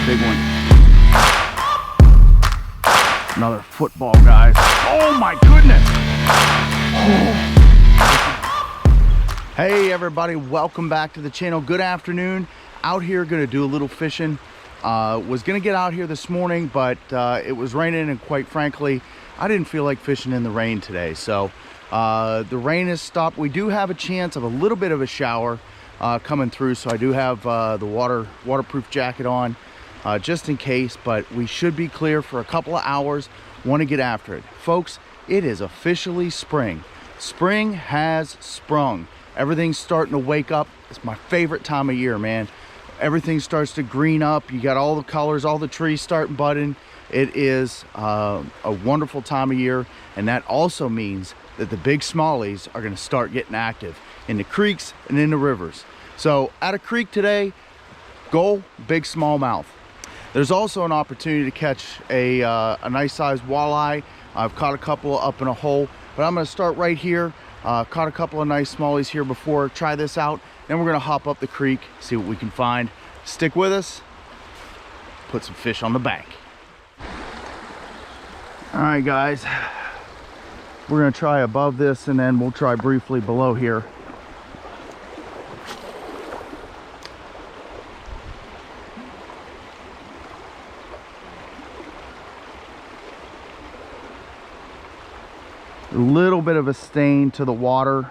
big one. Another football, guys. Oh my goodness. Oh. Hey everybody, welcome back to the channel. Good afternoon. Out here gonna do a little fishing. Was gonna get out here this morning, but it was raining, and quite frankly, I didn't feel like fishing in the rain today. So the rain has stopped. We do have a chance of a little bit of a shower coming through, so I do have the waterproof jacket on just in case, but we should be clear for a couple of hours. Want to get after it, folks. It is officially spring. Spring has sprung. Everything's starting to wake up. It's my favorite time of year, man. Everything starts to green up. You got all the colors, all the trees starting budding. It is a wonderful time of year, and that also means that the big smallies are going to start getting active in the creeks and in the rivers. So at a creek today, goal, big smallmouth. There's also an opportunity to catch a nice sized walleye. I've caught a couple up in a hole, but I'm going to start right here. Caught a couple of nice smallies here before. Try this out, then we're going to hop up the creek, see what we can find. Stick with us. Put some fish on the bank. All right, guys. We're going to try above this, and then we'll try briefly below here. A little bit of a stain to the water,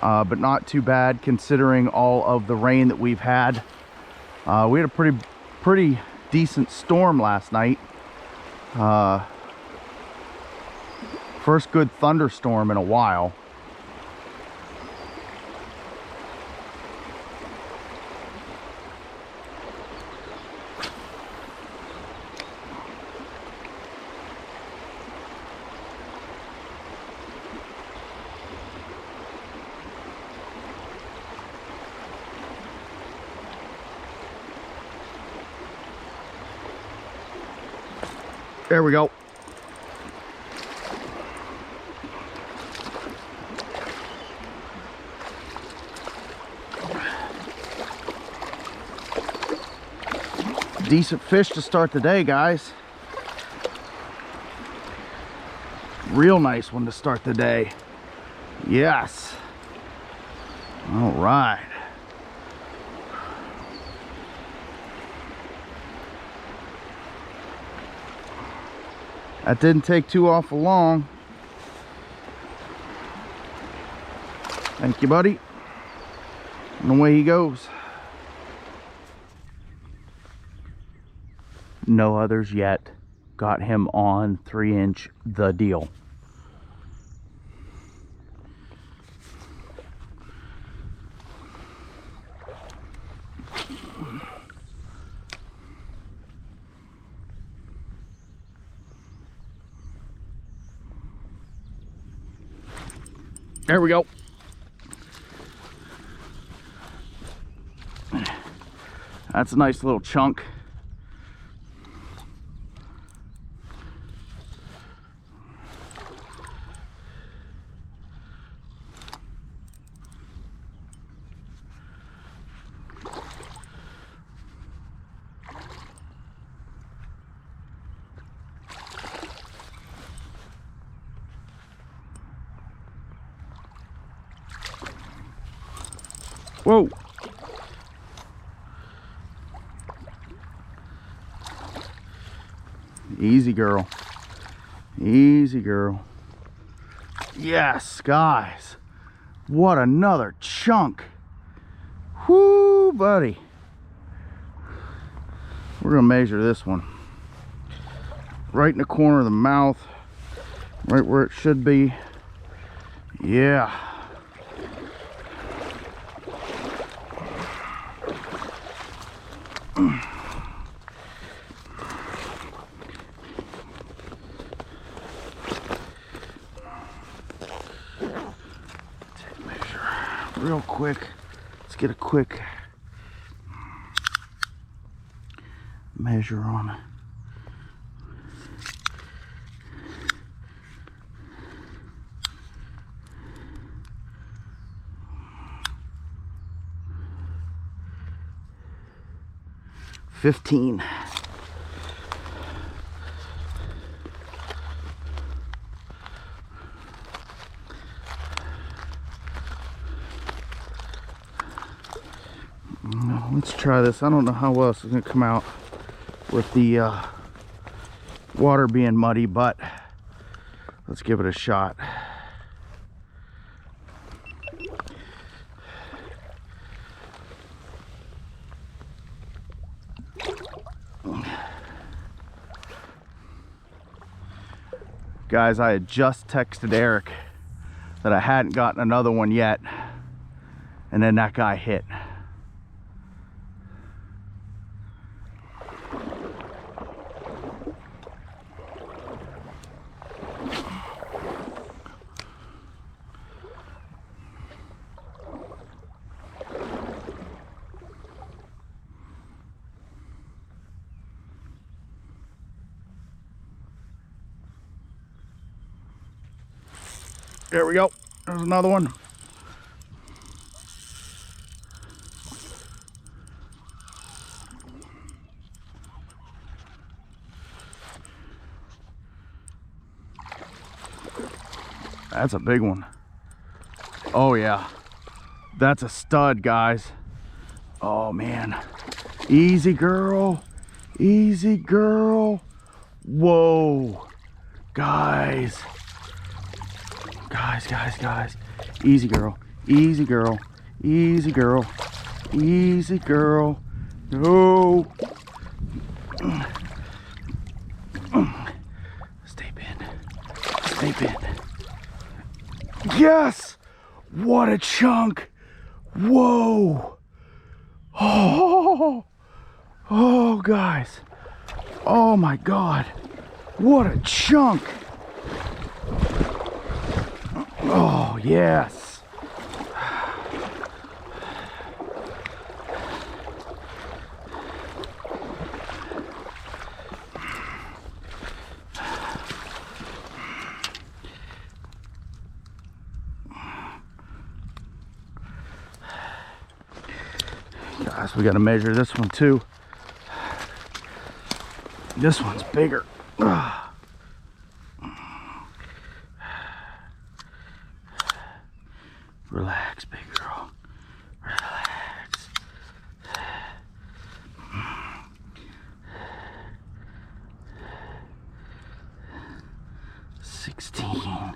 but not too bad considering all of the rain that we've had. We had a pretty decent storm last night. First good thunderstorm in a while. There we go. Decent fish to start the day, guys. Real nice one to start the day. Yes. All right. That didn't take too awful long. Thank you, buddy. And away he goes. No others yet. Got him on 3-inch, the deal. There we go. That's a nice little chunk. Whoa. Easy, girl. Easy, girl. Yes, guys. What another chunk. Whoo, buddy. We're going to measure this one. Right in the corner of the mouth. Right where it should be. Yeah. Real quick, let's get a quick measure on it. 15. Let's try this. I don't know how well it's going to come out with the water being muddy, but let's give it a shot. Guys, I had just texted Eric that I hadn't gotten another one yet, and then that guy hit. There we go. There's another one. That's a big one. Oh yeah. That's a stud, guys. Oh man. Easy girl. Easy girl. Whoa. Guys. Guys. Easy girl. Easy girl. Easy girl. Easy girl. No. Stay pinned. Stay pinned. Yes! What a chunk! Whoa! Oh, guys. Oh my God. What a chunk! Oh, yes. Guys, we got to measure this one too. This one's bigger. Relax, big girl. Relax. 16.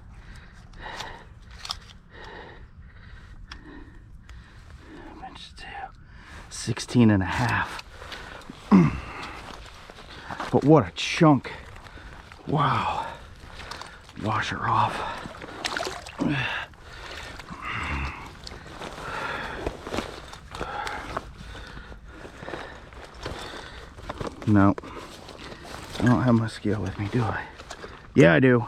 16 and a half. But what a chunk. Wow. Wash her off. No, I don't have my scale with me, do I? Yeah, I do.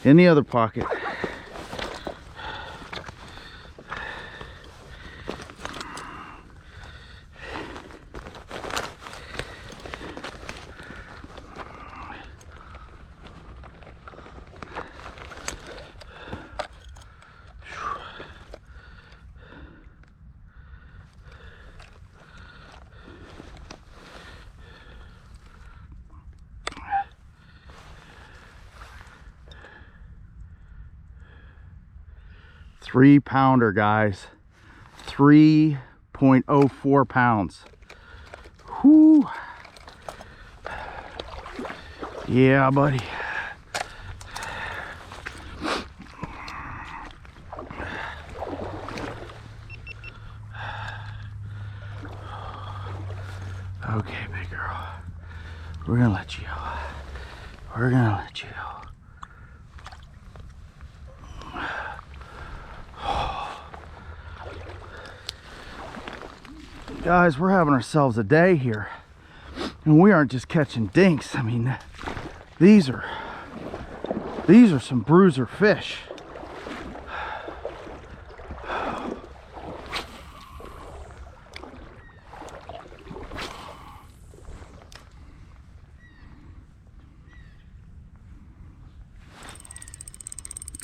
In the other pocket. Three-pounder, guys. 3.04 pounds. Whoo. Yeah, buddy. Okay, big girl. We're gonna let you go. We're gonna let you go. Guys, we're having ourselves a day here, and we aren't just catching dinks. I mean, these are some bruiser fish.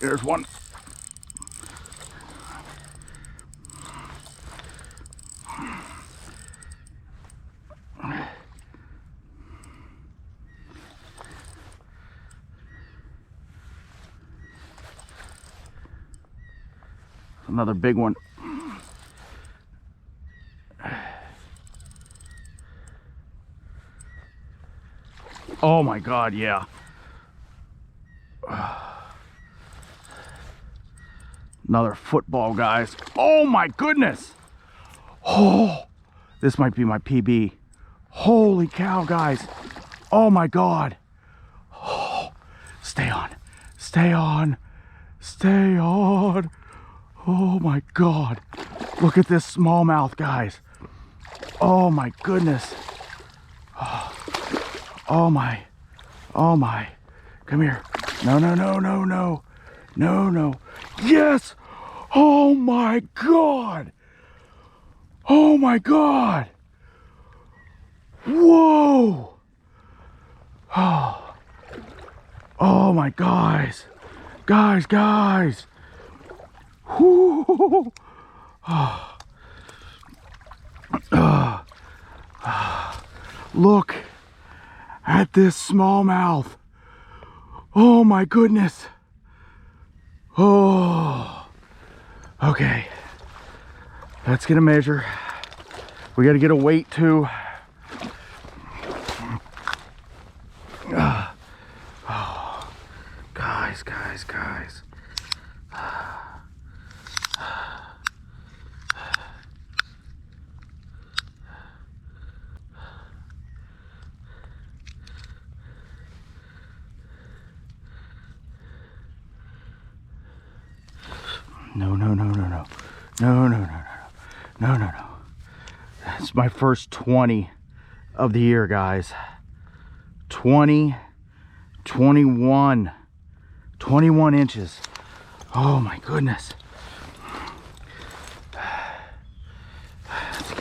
There's one. Another big one. Oh my God, yeah. Another football, guys. Oh my goodness. Oh, this might be my PB. Holy cow, guys. Oh my God. Oh, stay on, stay on, stay on. Oh my God. Look at this smallmouth, guys. Oh my goodness. Oh my. Oh my. Come here. No, no, no, no, no. No, no. Yes. Oh my God. Oh my God. Whoa. Oh. Oh my guys. Guys. Whoo. Oh. Look at this smallmouth. Oh my goodness. Oh. Okay. Let's get a measure. We got to get a weight too. Oh. Guys. No. That's my first 20 of the year, guys. 20, 21 inches. Oh my goodness. Let's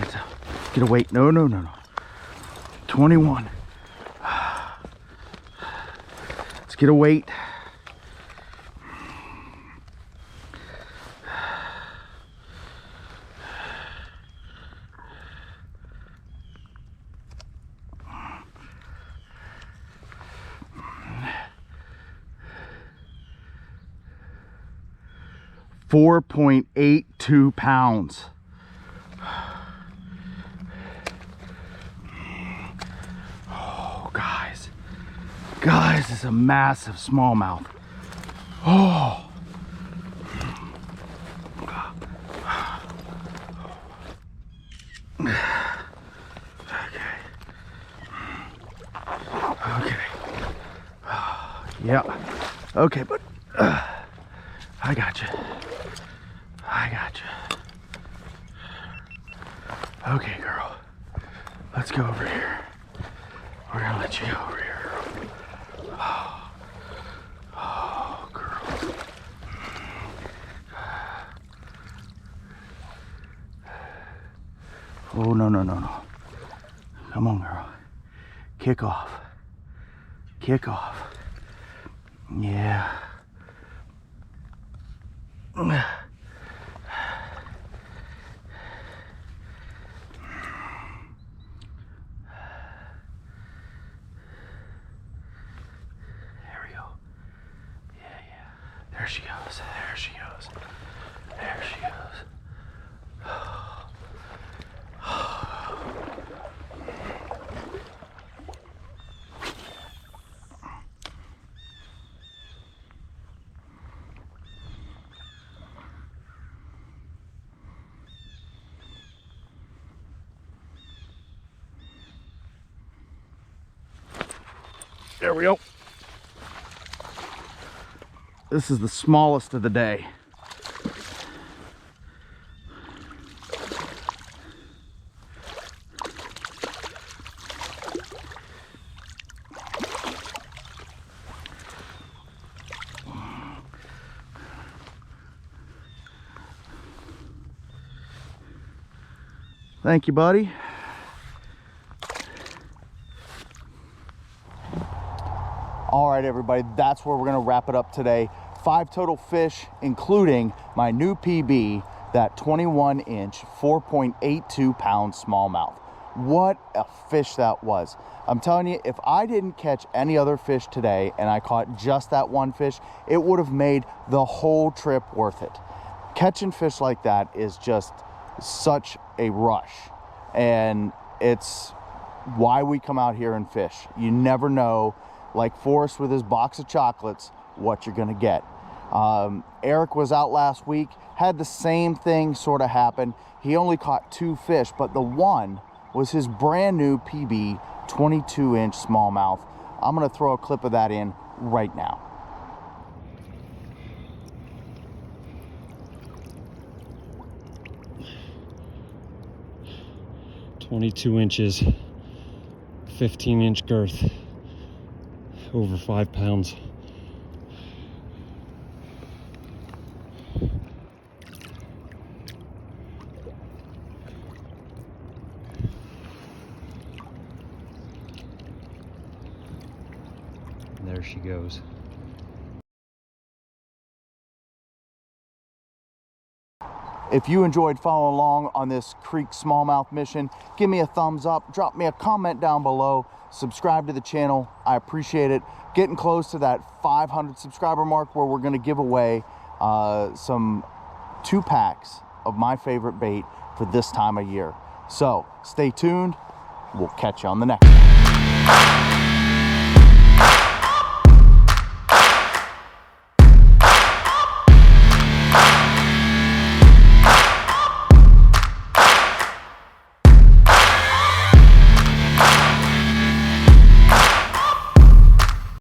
get a weight. No. 21. Let's get a weight. .82 pounds. Oh, guys, this is a massive smallmouth. Oh. Okay. Yeah. Okay, but I got you. Okay, girl. Let's go over here. We're gonna let you go over here, girl. Oh, girl. Oh, no. Come on, girl. Kick off. Yeah. There she goes. There we go. This is the smallest of the day. Thank you, buddy. All right, everybody, that's where we're gonna wrap it up today. 5 total fish, including my new PB, that 21-inch, 4.82 pound smallmouth. What a fish that was. I'm telling you, if I didn't catch any other fish today and I caught just that one fish, it would have made the whole trip worth it. Catching fish like that is just such a rush, and it's why we come out here and fish. You never know, like Forrest with his box of chocolates, what you're gonna get. Eric was out last week, had the same thing sort of happen. He only caught 2 fish, but the one was his brand new PB 22-inch smallmouth. I'm gonna throw a clip of that in right now. 22 inches, 15-inch girth, over 5 pounds. And there she goes. If you enjoyed following along on this creek smallmouth mission, give me a thumbs up, drop me a comment down below, subscribe to the channel. I appreciate it. Getting close to that 500 subscriber mark where we're gonna give away some 2 packs of my favorite bait for this time of year. So stay tuned. We'll catch you on the next one.